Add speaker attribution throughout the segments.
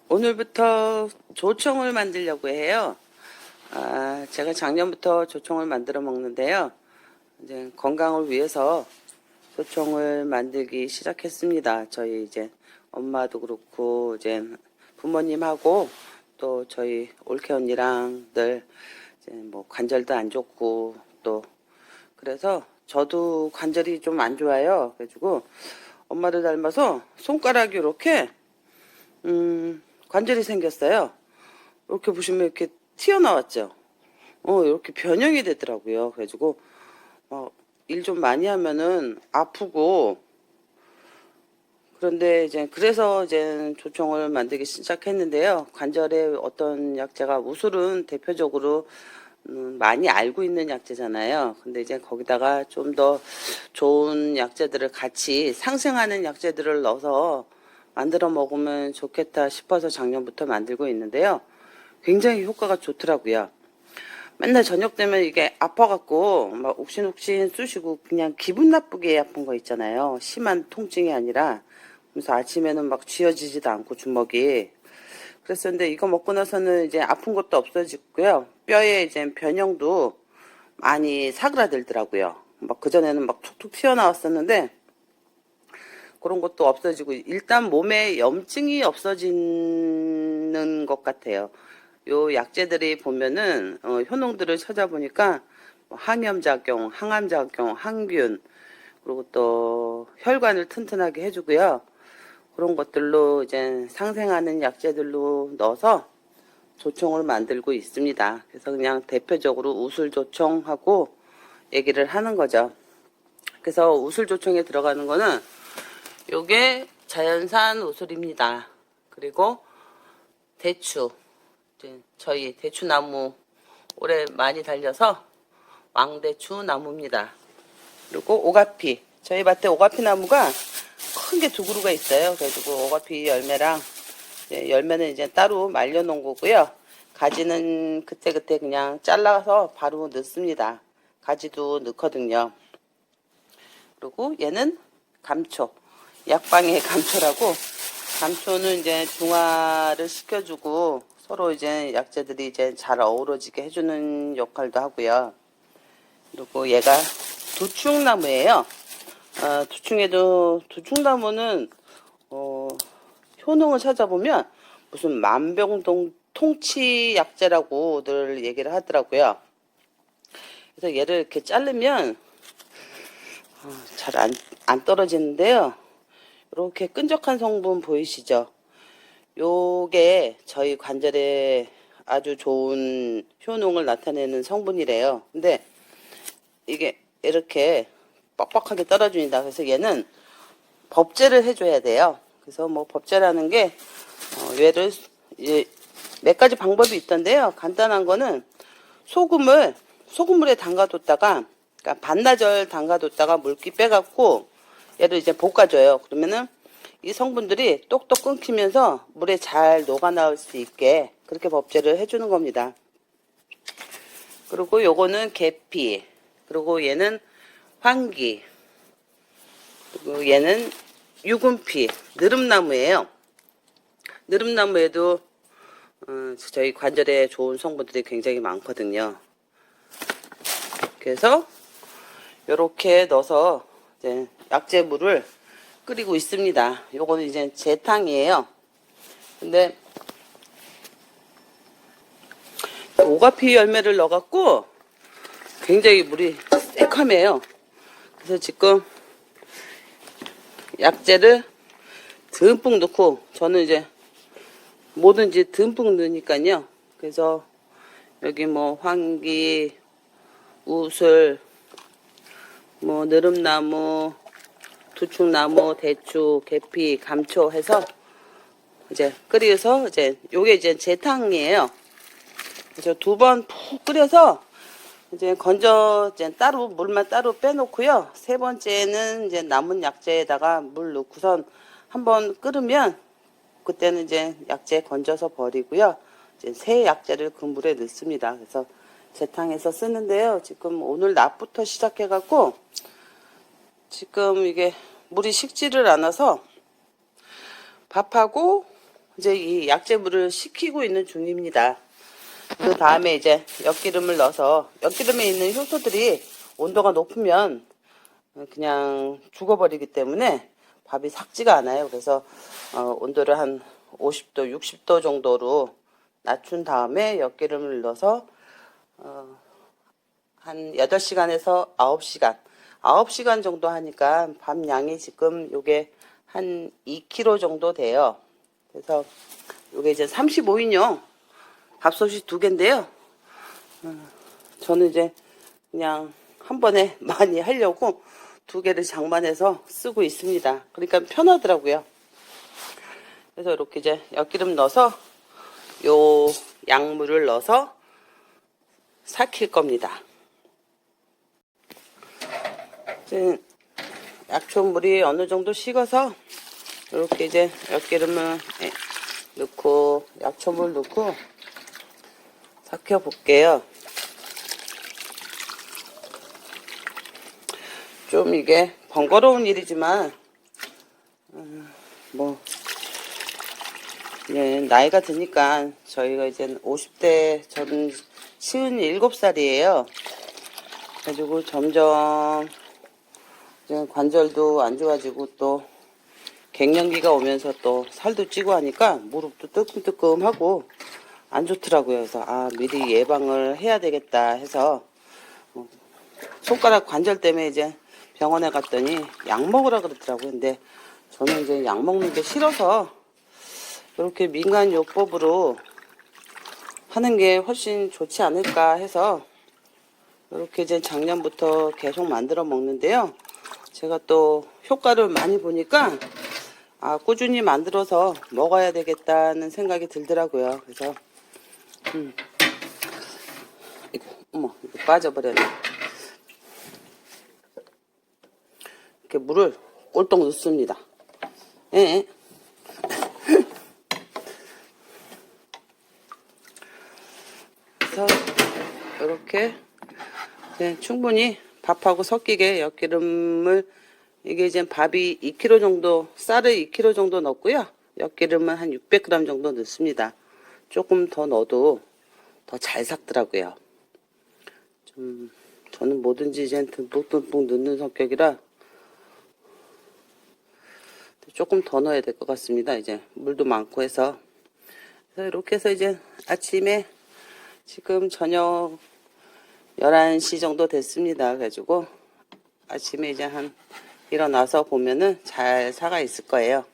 Speaker 1: 오늘부터 조청을 만들려고 해요. 제가 작년부터 조청을 만들어 먹는데요. 이제 건강을 위해서 조청을 만들기 시작했습니다. 저희 이제 엄마도 그렇고 이제 부모님하고 또 저희 올케 언니랑 늘 이제 뭐 관절도 안 좋고 또 그래서 저도 관절이 좀 안 좋아요. 그래가지고 엄마를 닮아서 손가락이 이렇게 관절이 생겼어요. 이렇게 보시면 이렇게 튀어나왔죠. 이렇게 변형이 되더라고요. 그래가지고 일 좀 많이 하면은 아프고 그런데 이제 그래서 이제 조청을 만들기 시작했는데요. 관절에 어떤 약재가 우술은 대표적으로 많이 알고 있는 약재잖아요. 근데 이제 거기다가 좀 더 좋은 약재들을 같이 상생하는 약재들을 넣어서 만들어 먹으면 좋겠다 싶어서 작년부터 만들고 있는데요. 굉장히 효과가 좋더라고요. 맨날 저녁 되면 이게 아파갖고 막 욱신욱신 쑤시고 그냥 기분 나쁘게 아픈 거 있잖아요. 심한 통증이 아니라. 그래서 아침에는 막 쥐어지지도 않고 주먹이. 그랬었는데 이거 먹고 나서는 이제 아픈 것도 없어지고요. 뼈에 이제 변형도 많이 사그라들더라고요. 막 그전에는 막 툭툭 튀어나왔었는데 그런 것도 없어지고 일단 몸에 염증이 없어지는 것 같아요. 요 약재들이 보면은 효능들을 찾아보니까 뭐 항염작용, 항암작용, 항균 그리고 또 혈관을 튼튼하게 해주고요. 그런 것들로 이제 상생하는 약재들로 넣어서 조청을 만들고 있습니다. 그래서 그냥 대표적으로 우술조청하고 얘기를 하는 거죠. 그래서 우술조청에 들어가는 거는 요게 자연산 우술입니다. 그리고 대추, 저희 대추나무 올해 많이 달려서 왕대추 나무입니다. 그리고 오가피, 저희 밭에 오가피 나무가 큰 게 두 그루가 있어요. 그래가지고 오가피 열매랑 열매는 이제 따로 말려놓은 거고요. 가지는 그때그때 그냥 잘라서 바로 넣습니다. 가지도 넣거든요. 그리고 얘는 감초, 약방의 감초라고, 감초는 이제 중화를 시켜주고 서로 이제 약재들이 이제 잘 어우러지게 해주는 역할도 하고요. 그리고 얘가 두충나무예요. 두충나무는 효능을 찾아보면 무슨 만병동 통치 약재라고 늘 얘기를 하더라고요. 그래서 얘를 이렇게 자르면 잘 안 떨어지는데요. 이렇게 끈적한 성분 보이시죠? 요게 저희 관절에 아주 좋은 효능을 나타내는 성분이래요. 근데 이게 이렇게 뻑뻑하게 떨어집니다. 그래서 얘는 법제를 해줘야 돼요. 그래서 뭐 법제라는 게 얘를 몇 가지 방법이 있던데요. 간단한 거는 소금물에 담가뒀다가 그러니까 반나절 담가뒀다가 물기 빼갖고 얘를 이제 볶아줘요. 그러면은 이 성분들이 똑똑 끊기면서 물에 잘 녹아 나올 수 있게 그렇게 법제를 해주는 겁니다. 그리고 요거는 계피, 그리고 얘는 황기, 그리고 얘는 유금피, 느릅나무예요. 느릅나무에도 저희 관절에 좋은 성분들이 굉장히 많거든요. 그래서 이렇게 넣어서 이제 약재물을 끓이고 있습니다. 요거는 이제 재탕이에요. 근데 오가피 열매를 넣어갖고 굉장히 물이 새카매요. 그래서 지금 약재를 듬뿍 넣고 저는 이제 뭐든지 듬뿍 넣으니까요. 그래서 여기 뭐 황기, 우슬, 뭐 느릅나무, 두충나무, 대추, 계피, 감초 해서 이제 끓여서 이제 요게 이제 재탕이에요. 그래서 2번 푹 끓여서 이제 이제 따로 물만 따로 빼놓고요. 3번째는 이제 남은 약재에다가 물 넣고선 한번 끓으면 그때는 이제 약재 건져서 버리고요. 이제 새 약재를 그 물에 넣습니다. 그래서 재탕해서 쓰는데요. 지금 오늘 낮부터 시작해갖고 지금 이게 물이 식지를 않아서 밥하고 이제 이 약재물을 식히고 있는 중입니다. 그 다음에 이제 엿기름을 넣어서 엿기름에 있는 효소들이 온도가 높으면 그냥 죽어버리기 때문에 밥이 삭지가 않아요. 그래서 온도를 한 50도, 60도 정도로 낮춘 다음에 엿기름을 넣어서 한 8시간에서 9시간 9시간 정도 하니까 밥 양이 지금 요게 한 2kg 정도 돼요. 그래서 요게 이제 35인용 밥솥이 2개인데요. 저는 이제 그냥 한 번에 많이 하려고 2개를 장만해서 쓰고 있습니다. 그러니까 편하더라고요. 그래서 이렇게 이제 엿기름 넣어서 요 약물을 넣어서 삭힐 겁니다. 이제 약초물이 어느 정도 식어서 이렇게 이제 엿기름을 넣고 약초물 넣고 삭혀 볼게요. 좀 이게 번거로운 일이지만 뭐 예, 나이가 드니까 저희가 이제 50대 저는 57살이에요. 그래가지고 점점 이제 관절도 안 좋아지고 또 갱년기가 오면서 또 살도 찌고 하니까 무릎도 뜨끔뜨끔하고 안 좋더라고요. 그래서 미리 예방을 해야 되겠다 해서 손가락 관절 때문에 이제 병원에 갔더니 약 먹으라 그러더라고요. 근데 저는 이제 약 먹는 게 싫어서 이렇게 민간요법으로 하는 게 훨씬 좋지 않을까 해서 이렇게 이제 작년부터 계속 만들어 먹는데요. 제가 또 효과를 많이 보니까 꾸준히 만들어서 먹어야 되겠다는 생각이 들더라고요. 그래서 이거 빠져버렸네. 이렇게 물을 꼴떡 넣습니다. 예. 그래서 이렇게 충분히 밥하고 섞이게 엿기름을 이게 이제 밥이 2kg 정도, 쌀을 2kg 정도 넣고요. 엿기름은 한 600g 정도 넣습니다. 조금 더 넣어도 더 잘 삭더라고요. 저는 뭐든지 이제 듬뿍듬뿍 넣는 성격이라 조금 더 넣어야 될 것 같습니다. 이제 물도 많고 해서. 그래서 이렇게 해서 이제 아침에 지금 저녁 11시 정도 됐습니다. 그래가지고 아침에 이제 일어나서 보면은 잘 사가 있을 거예요.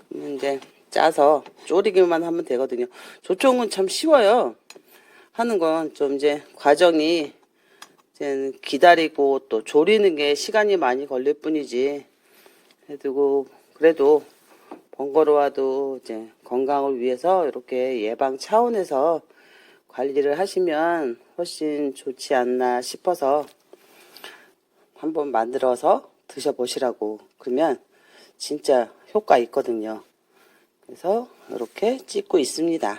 Speaker 1: 그러면 이제 짜서 졸이기만 하면 되거든요. 조청은 참 쉬워요. 하는 건 좀 이제 과정이 이제 기다리고 또 졸이는 게 시간이 많이 걸릴 뿐이지. 그래도 번거로워도 이제 건강을 위해서 이렇게 예방 차원에서 관리를 하시면 훨씬 좋지 않나 싶어서 한번 만들어서 드셔보시라고. 그러면 진짜 효과 있거든요. 그래서 이렇게 찍고 있습니다.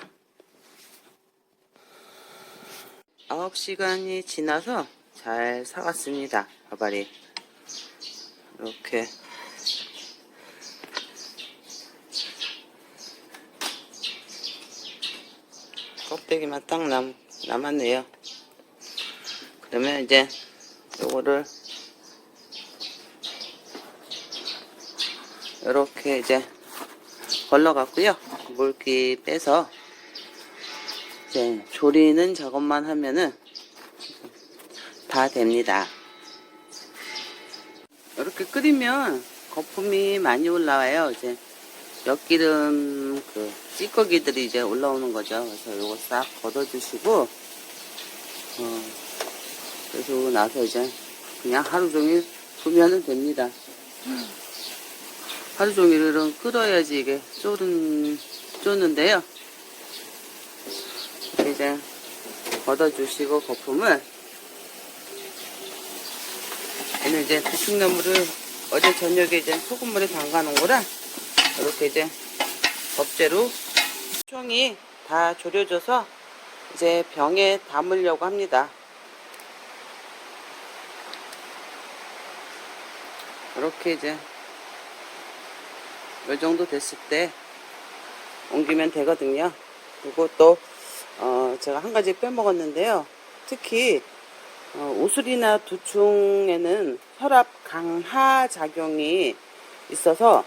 Speaker 1: 9시간이 지나서 잘 삭았습니다. 밥알이 이렇게 껍데기만 딱 남았네요. 그러면 이제 요거를 이렇게 이제 걸러갖고요. 물기 빼서 이제 조리는 작업만 하면은 다 됩니다. 이렇게 끓이면 거품이 많이 올라와요. 이제 엿기름 찌꺼기들이 이제 올라오는 거죠. 그래서 요거 싹 걷어주시고 그러고 나서 이제 그냥 하루 종일 두면은 됩니다. 하루 종일은 끓어야지 이게 쫓는데요. 이제 걷어주시고 거품을 얘는 이제 부식나물을 어제 저녁에 이제 소금물에 담가 놓은 거라 이렇게 이제 법재로 총이 다 졸여져서 이제 병에 담으려고 합니다. 이렇게 이제 이 정도 됐을 때 옮기면 되거든요. 그리고 또 제가 한 가지 빼먹었는데요. 특히 우슬이나 두충에는 혈압 강하 작용이 있어서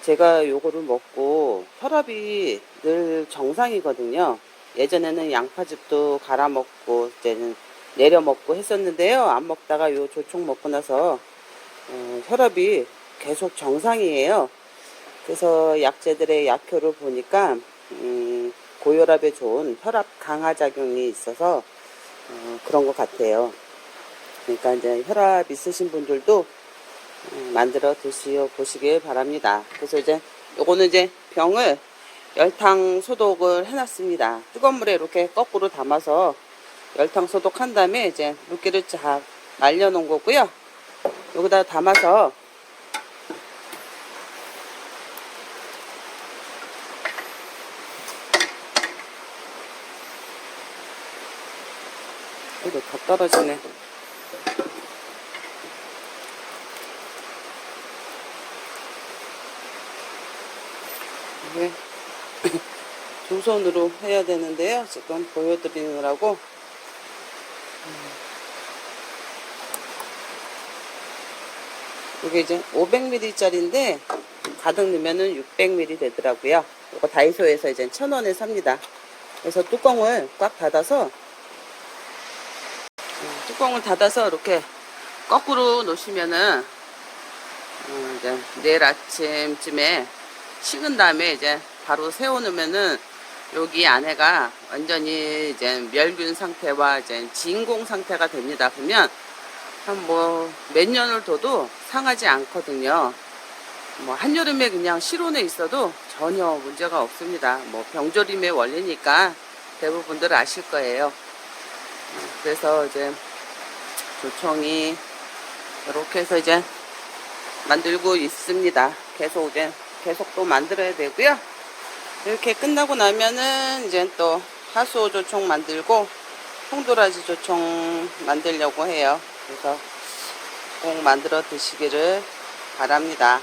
Speaker 1: 제가 요거를 먹고 혈압이 늘 정상이거든요. 예전에는 양파즙도 갈아 먹고 이제는 내려 먹고 했었는데요. 안 먹다가 요 조총 먹고 나서 혈압이 계속 정상이에요. 그래서 약재들의 약효를 보니까 고혈압에 좋은 혈압 강화 작용이 있어서 그런 것 같아요. 그러니까 이제 혈압 있으신 분들도 만들어 드시어 보시길 바랍니다. 그래서 이제 요거는 이제 병을 열탕 소독을 해놨습니다. 뜨거운 물에 이렇게 거꾸로 담아서 열탕 소독한 다음에 이제 물기를 쫙 말려 놓은 거고요. 여기다 담아서 이거 다 떨어지네. 이게 두 손으로 해야 되는데요. 지금 보여드리느라고 이게 이제 500ml 짜리인데 가득 넣으면은 600ml 되더라고요. 이거 다이소에서 이제 1,000원에 삽니다. 그래서 뚜껑을 꽉 닫아서 이렇게 거꾸로 놓으시면은 이제 내일 아침쯤에 식은 다음에 이제 바로 세워 놓으면은 여기 안에가 완전히 이제 멸균 상태와 이제 진공 상태가 됩니다. 그러면 한 몇 년을 둬도 상하지 않거든요. 한여름에 그냥 실온에 있어도 전혀 문제가 없습니다. 병조림의 원리니까 대부분들 아실 거예요. 그래서 이제 조청이 이렇게 해서 이제 만들고 있습니다. 계속 또 만들어야 되고요. 이렇게 끝나고 나면은 이제 또 하수오 조청 만들고 홍도라지 조청 만들려고 해요. 그래서 꼭 만들어 드시기를 바랍니다.